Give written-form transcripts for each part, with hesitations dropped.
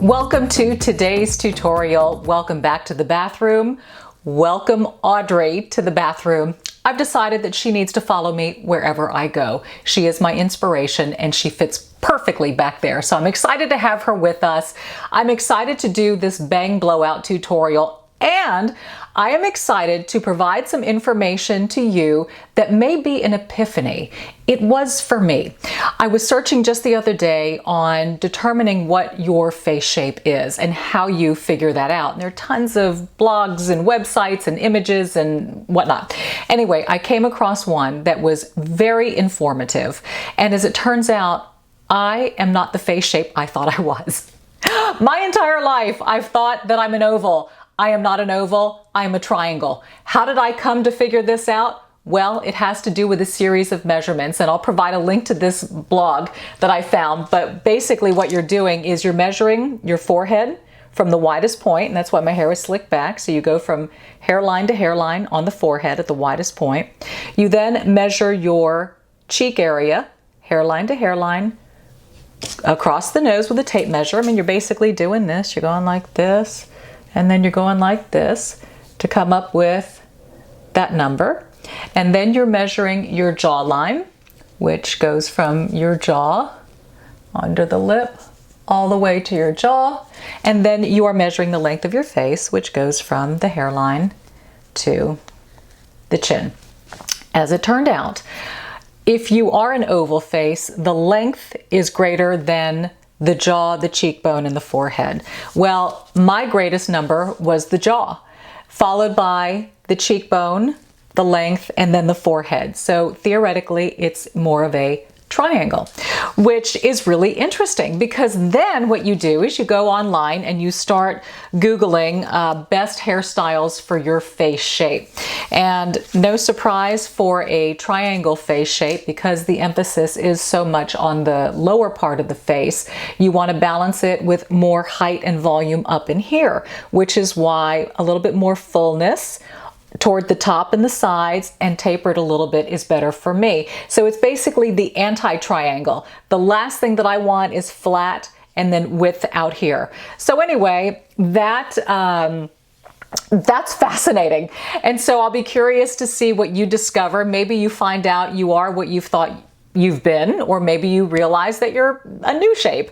Welcome to today's tutorial. Welcome back to the bathroom. Welcome Audrey to the bathroom. I've decided that she needs to follow me wherever I go. She is my inspiration and she fits perfectly back there. So I'm excited to have her with us. I'm excited to do this bang blowout tutorial, and I am excited to provide some information to you that may be an epiphany. It was for me. I was searching just the other day on determining what your face shape is and how you figure that out. And there are tons of blogs and websites and images and whatnot. Anyway, I came across one that was very informative. And as it turns out, I am not the face shape I thought I was. My entire life, I've thought that I'm an oval. I am not an oval, I am a triangle. How did I come to figure this out? Well, it has to do with a series of measurements, and I'll provide a link to this blog that I found. But basically what you're doing is you're measuring your forehead from the widest point, and that's why my hair is slicked back. So you go from hairline to hairline on the forehead at the widest point. You then measure your cheek area, hairline to hairline, across the nose with a tape measure. I mean, you're basically doing this. You're going like this, and then you're going like this to come up with that number. And then you're measuring your jawline, which goes from your jaw under the lip all the way to your jaw. And then you are measuring the length of your face, which goes from the hairline to the chin. As it turned out, if you are an oval face, the length is greater than the jaw, the cheekbone, and the forehead. Well, my greatest number was the jaw, followed by the cheekbone, the length, and then the forehead. So theoretically, it's more of a triangle, which is really interesting, because then what you do is you go online and you start Googling best hairstyles for your face shape. And no surprise for a triangle face shape, because the emphasis is so much on the lower part of the face. You want to balance it with more height and volume up in here, which is why a little bit more fullness toward the top and the sides and tapered a little bit is better for me. So it's basically the anti-triangle. The last thing that I want is flat and then width out here. So anyway, that's fascinating. And so I'll be curious to see what you discover. Maybe you find out you are what you've thought you've been, or maybe you realize that you're a new shape.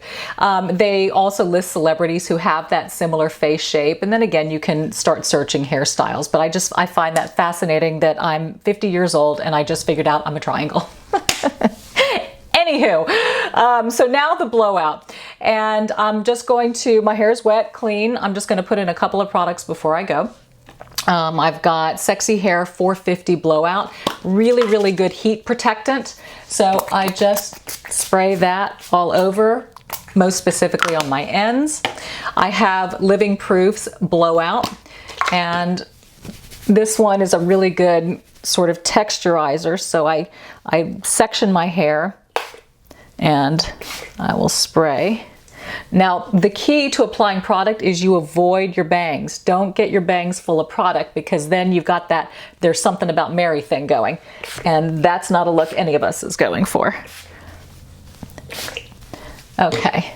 They also list celebrities who have that similar face shape, and then again you can start searching hairstyles. But I find that fascinating that I'm 50 years old and I just figured out I'm a triangle. Anywho, so now the blowout, and I'm just going to, my hair is wet, clean. I'm just going to put in a couple of products before I go. I've got Sexy Hair 450 Blowout, really good heat protectant. So I just spray that all over, most specifically on my ends. I have Living Proof's Blowout, and this one is a really good sort of texturizer. So I section my hair and I will spray. Now, the key to applying product is you avoid your bangs. Don't get your bangs full of product, because then you've got that "there's something about Mary" thing going. And that's not a look any of us is going for. Okay.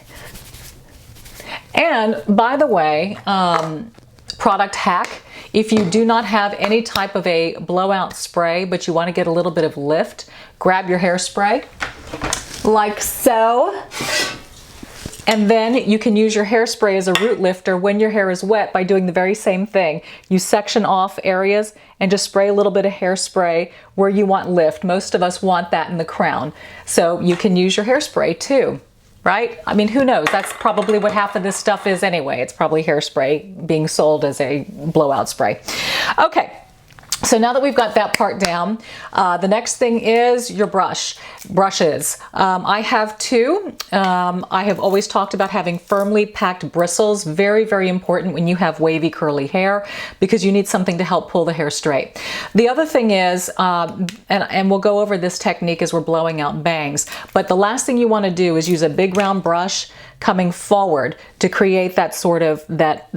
And by the way, product hack, if you do not have any type of a blowout spray, but you want to get a little bit of lift, grab your hairspray like so. And then you can use your hairspray as a root lifter when your hair is wet by doing the very same thing. You section off areas and just spray a little bit of hairspray where you want lift. Most of us want that in the crown. So you can use your hairspray too, right? I mean, who knows? That's probably what half of this stuff is anyway. It's probably hairspray being sold as a blowout spray. Okay. So now that we've got that part down, the next thing is your brushes. I have two. I have always talked about having firmly packed bristles. Very important when you have wavy curly hair, because you need something to help pull the hair straight. The other thing is, and we'll go over this technique as we're blowing out bangs, but the last thing you want to do is use a big round brush coming forward to create that sort of that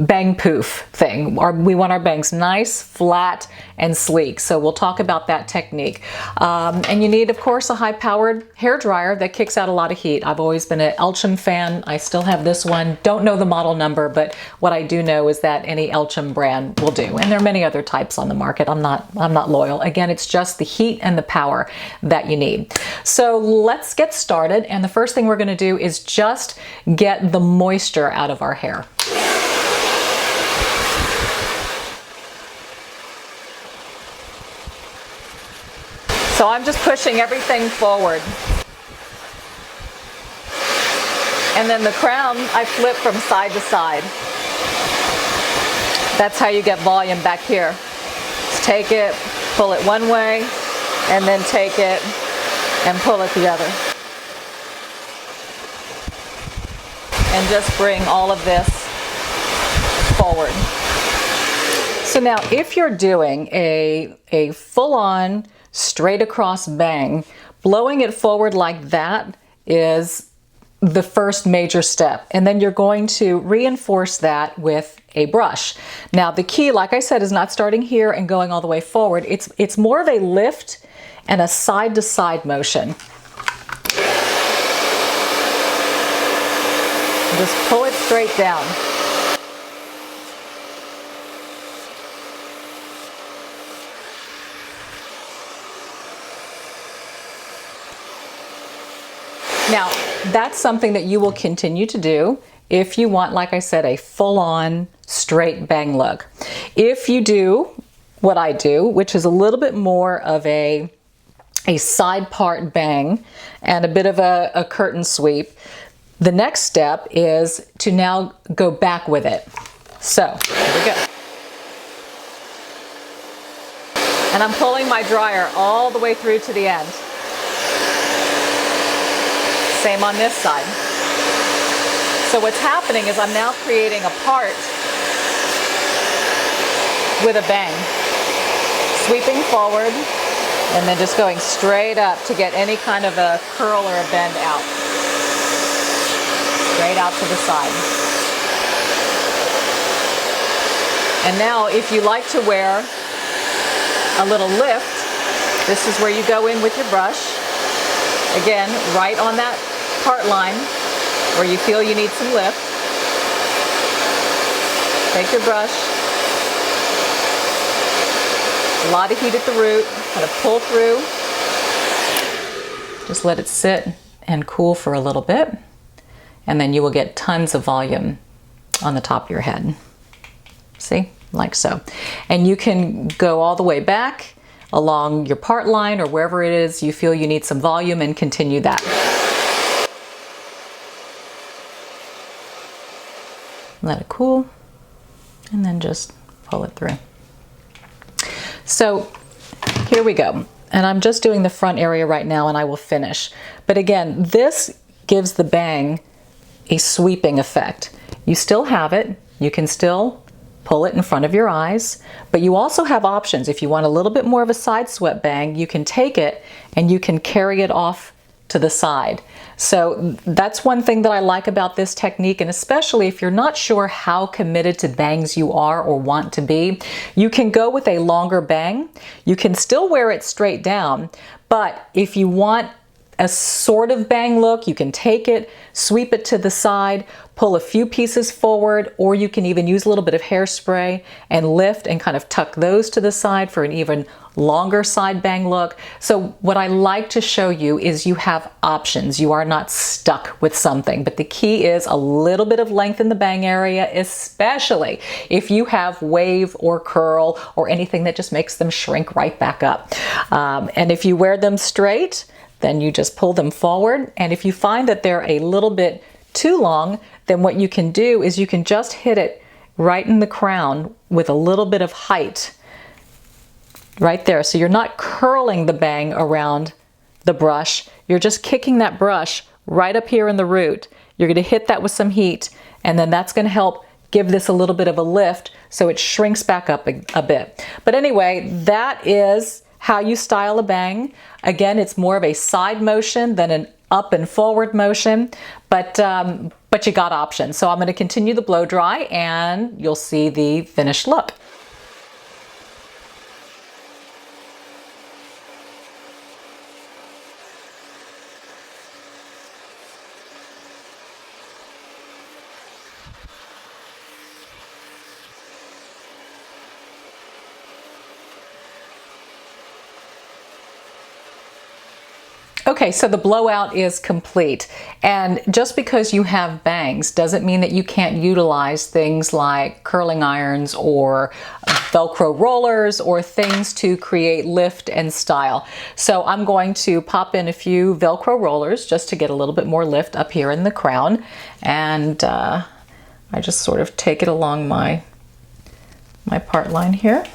bang poof thing. We want our bangs nice, flat, and sleek. So we'll talk about that technique. And you need, of course, a high-powered hair dryer that kicks out a lot of heat. I've always been an Elchim fan. I still have this one. Don't know the model number, but what I do know is that any Elchim brand will do. And there are many other types on the market. I'm not loyal. Again, it's just the heat and the power that you need. So let's get started. And the first thing we're going to do is just get the moisture out of our hair. So I'm just pushing everything forward. And then the crown, I flip from side to side. That's how you get volume back here. Just take it, pull it one way, and then take it and pull it the other. And just bring all of this forward. So now if you're doing a full-on straight across bang, blowing it forward like that is the first major step. And then you're going to reinforce that with a brush. Now the key, like I said, is not starting here and going all the way forward. It's more of a lift and a side to side motion. Just pull it straight down. Now, that's something that you will continue to do if you want, like I said, a full-on straight bang look. If you do what I do, which is a little bit more of a side part bang and a bit of a curtain sweep, the next step is to now go back with it. So, here we go. And I'm pulling my dryer all the way through to the end. Same on this side. So what's happening is I'm now creating a part with a bang. Sweeping forward and then just going straight up to get any kind of a curl or a bend out. Straight out to the side. And now if you like to wear a little lift, this is where you go in with your brush. Again, right on that part line where you feel you need some lift. Take your brush. A lot of heat at the root. Kind of pull through. Just let it sit and cool for a little bit. And then you will get tons of volume on the top of your head. See? Like so. And you can go all the way back along your part line or wherever it is you feel you need some volume and continue that. Let it cool and then just pull it through. So here we go. And I'm just doing the front area right now and I will finish. But again, this gives the bang a sweeping effect. You still have it. You can still pull it in front of your eyes, but you also have options. If you want a little bit more of a side swept bang, you can take it and you can carry it off to the side. So that's one thing that I like about this technique, and especially if you're not sure how committed to bangs you are or want to be, you can go with a longer bang. You can still wear it straight down, but if you want a sort of bang look, you can take it, sweep it to the side, pull a few pieces forward, or you can even use a little bit of hairspray and lift and kind of tuck those to the side for an even longer side bang look. So what I like to show you is you have options. You are not stuck with something, but the key is a little bit of length in the bang area, especially if you have wave or curl or anything that just makes them shrink right back up. And if you wear them straight, then you just pull them forward. And if you find that they're a little bit too long, then what you can do is you can just hit it right in the crown with a little bit of height right there. So you're not curling the bang around the brush. You're just kicking that brush right up here in the root. You're going to hit that with some heat, and then that's going to help give this a little bit of a lift so it shrinks back up a bit. But anyway, that is how you style a bang. Again, it's more of a side motion than an up and forward motion, but you got options. So I'm going to continue the blow dry and you'll see the finished look. Okay, so the blowout is complete, and just because you have bangs doesn't mean that you can't utilize things like curling irons or Velcro rollers or things to create lift and style. So I'm going to pop in a few Velcro rollers just to get a little bit more lift up here in the crown, and I just sort of take it along my part line here.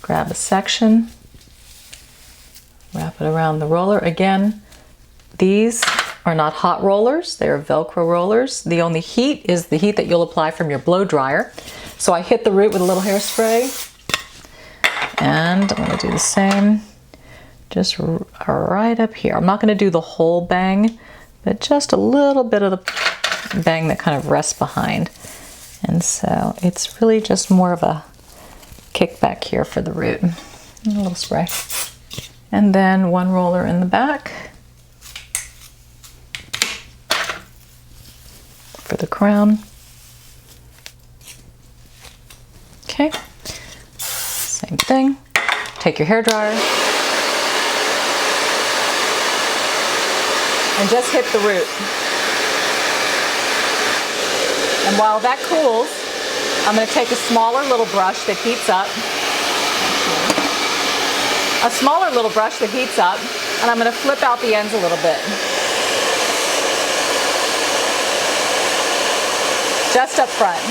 Grab a section. Wrap it around the roller. Again, these are not hot rollers, they're Velcro rollers. The only heat is the heat that you'll apply from your blow dryer. So I hit the root with a little hairspray, and I'm going to do the same just right up here. I'm not going to do the whole bang, but just a little bit of the bang that kind of rests behind. And so it's really just more of a kickback here for the root. And a little spray. And then one roller in the back for the crown. Okay, same thing. Take your hairdryer and just hit the root. And while that cools, I'm going to take a smaller little brush that heats up. A smaller little brush that heats up, and I'm going to flip out the ends a little bit. Just up front.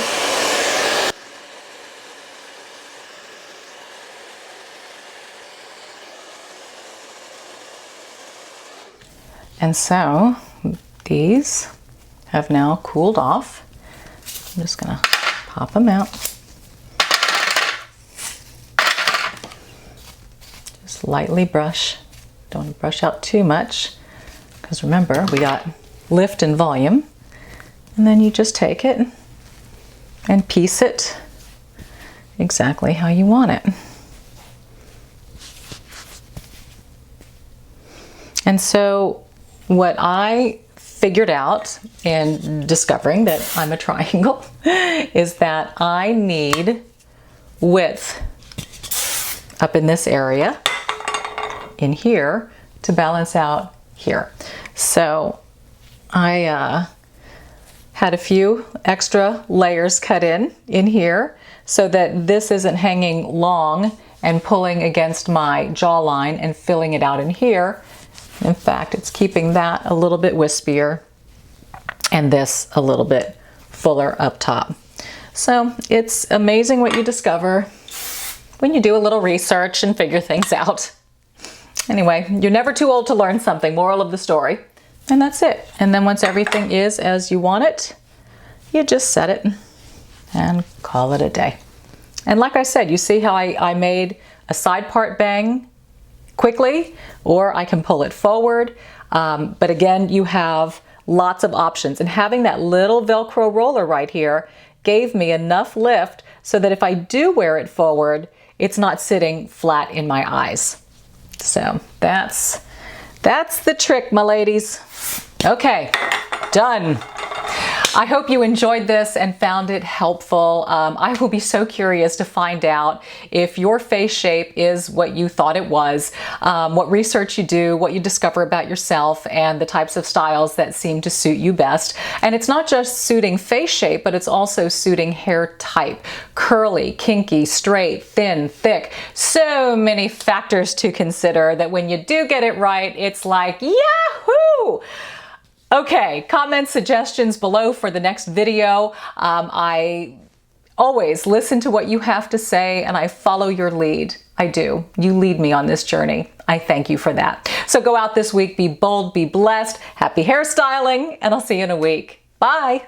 And so these have now cooled off. I'm just going to pop them out. Lightly brush. Don't want to brush out too much, because remember, we got lift and volume. And then you just take it and piece it exactly how you want it. And so what I figured out in discovering that I'm a triangle is that I need width up in this area, in here, to balance out here. So I had a few extra layers cut in here so that this isn't hanging long and pulling against my jawline and filling it out in here. In fact, it's keeping that a little bit wispier and this a little bit fuller up top. So it's amazing what you discover when you do a little research and figure things out. Anyway, you're never too old to learn something, moral of the story. And that's it. And then once everything is as you want it, you just set it and call it a day. And like I said, you see how I made a side part bang quickly, or I can pull it forward. But again, you have lots of options. And having that little Velcro roller right here gave me enough lift so that if I do wear it forward, it's not sitting flat in my eyes. So that's the trick, my ladies. Okay, done. I hope you enjoyed this and found it helpful. I will be so curious to find out if your face shape is what you thought it was, what research you do, what you discover about yourself, and the types of styles that seem to suit you best. And it's not just suiting face shape, but it's also suiting hair type. Curly, kinky, straight, thin, thick. So many factors to consider that when you do get it right, it's like, yahoo! Okay, comments, suggestions below for the next video. I always listen to what you have to say and I follow your lead. I do. You lead me on this journey. I thank you for that. So go out this week, be bold, be blessed, happy hairstyling, and I'll see you in a week. Bye.